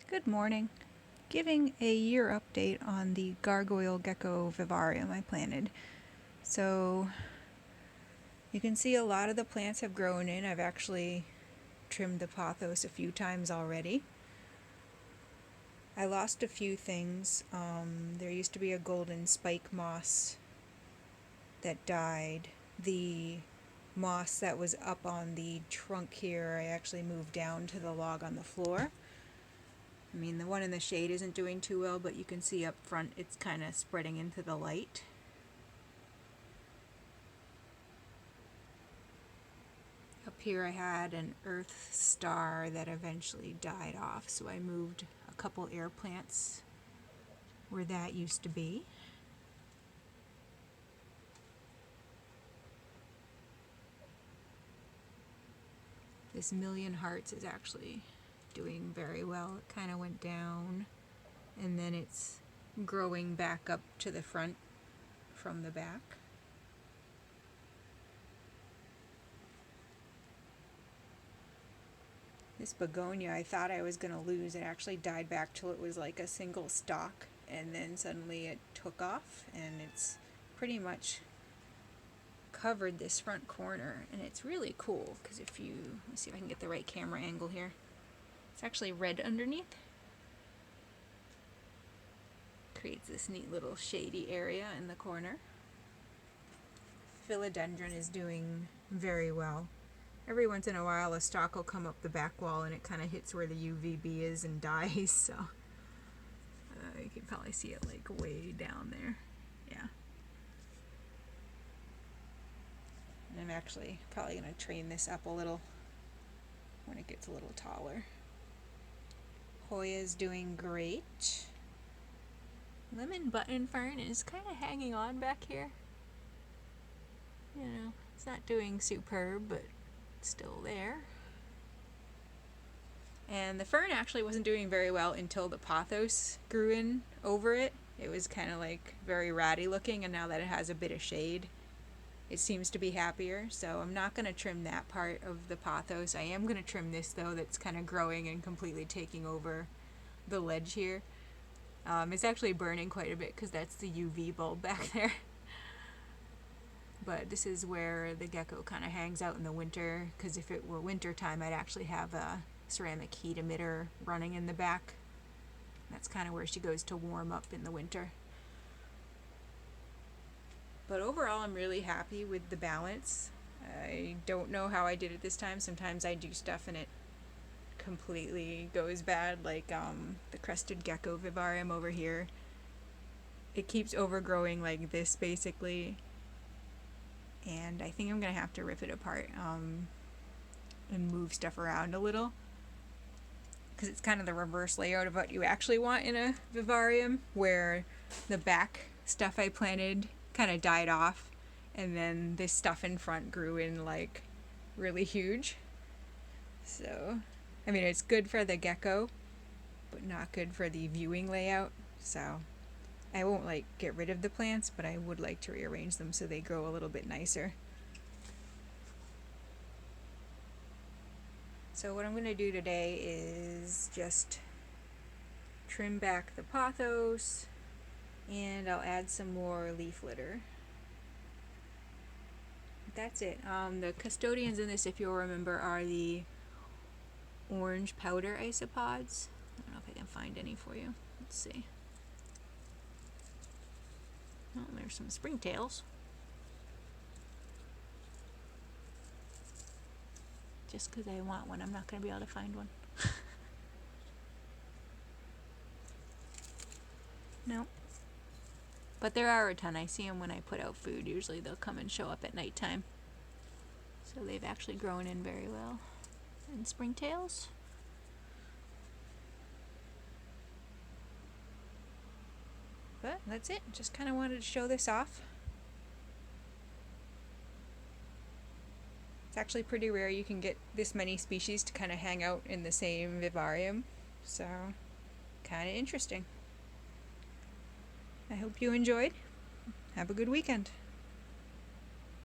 Good morning. Giving a year update on the Gargoyle Gecko vivarium I planted. So you can see a lot of the plants have grown in. I've actually trimmed the pothos a few times already. I lost a few things. There used to be a golden spike moss that died. The moss that was up on the trunk here, I actually moved down to the log on the floor. I mean, the one in the shade isn't doing too well, but you can see up front it's kind of spreading into the light. Up here I had an earth star that eventually died off, so I moved a couple air plants where that used to be. This million hearts is actually doing very well. It kind of went down and then it's growing back up to the front from the back. This begonia I thought I was going to lose. It actually died back till it was like a single stalk, and then suddenly it took off and it's pretty much covered this front corner, and it's really cool because if you, let me see if I can get the right camera angle here. It's actually red underneath. Creates this neat little shady area in the corner. Philodendron is doing very well. Every once in a while a stalk will come up the back wall and it kind of hits where the UVB is and dies, so you can probably see it like way down there. Yeah. And I'm actually probably going to train this up a little when it gets a little taller. Hoya's doing great. Lemon button fern is kind of hanging on back here. You know, it's not doing superb, but it's still there. And the fern actually wasn't doing very well until the pothos grew in over it. It was kind of like very ratty looking, and now that it has a bit of shade, it seems to be happier. So I'm not going to trim that part of the pothos. I am going to trim this though, that's kind of growing and completely taking over the ledge here. It's actually burning quite a bit because that's the UV bulb back there. But this is where the gecko kind of hangs out in the winter, because if it were winter time I'd actually have a ceramic heat emitter running in the back. That's kind of where she goes to warm up in the winter. But overall I'm really happy with the balance. I don't know how I did it this time. Sometimes I do stuff and it completely goes bad, like the crested gecko vivarium over here. It keeps overgrowing like this basically, and I think I'm gonna have to rip it apart and move stuff around a little, because it's kind of the reverse layout of what you actually want in a vivarium, where the back stuff I planted kind of died off and then this stuff in front grew in like really huge. So I mean, it's good for the gecko, but not good for the viewing layout. So I won't like get rid of the plants, but I would like to rearrange them so they grow a little bit nicer. So what I'm going to do today is just trim back the pothos, and I'll add some more leaf litter. That's it. The custodians in this, if you'll remember, are the orange powder isopods. I don't know if I can find any for you. Let's see. Oh, there's some springtails. Just because I want one, I'm not going to be able to find one. No. But there are a ton. I see them when I put out food. Usually they'll come and show up at nighttime. So they've actually grown in very well. And springtails. But that's it. Just kind of wanted to show this off. It's actually pretty rare you can get this many species to kind of hang out in the same vivarium. So, kind of interesting. I hope you enjoyed. Have a good weekend.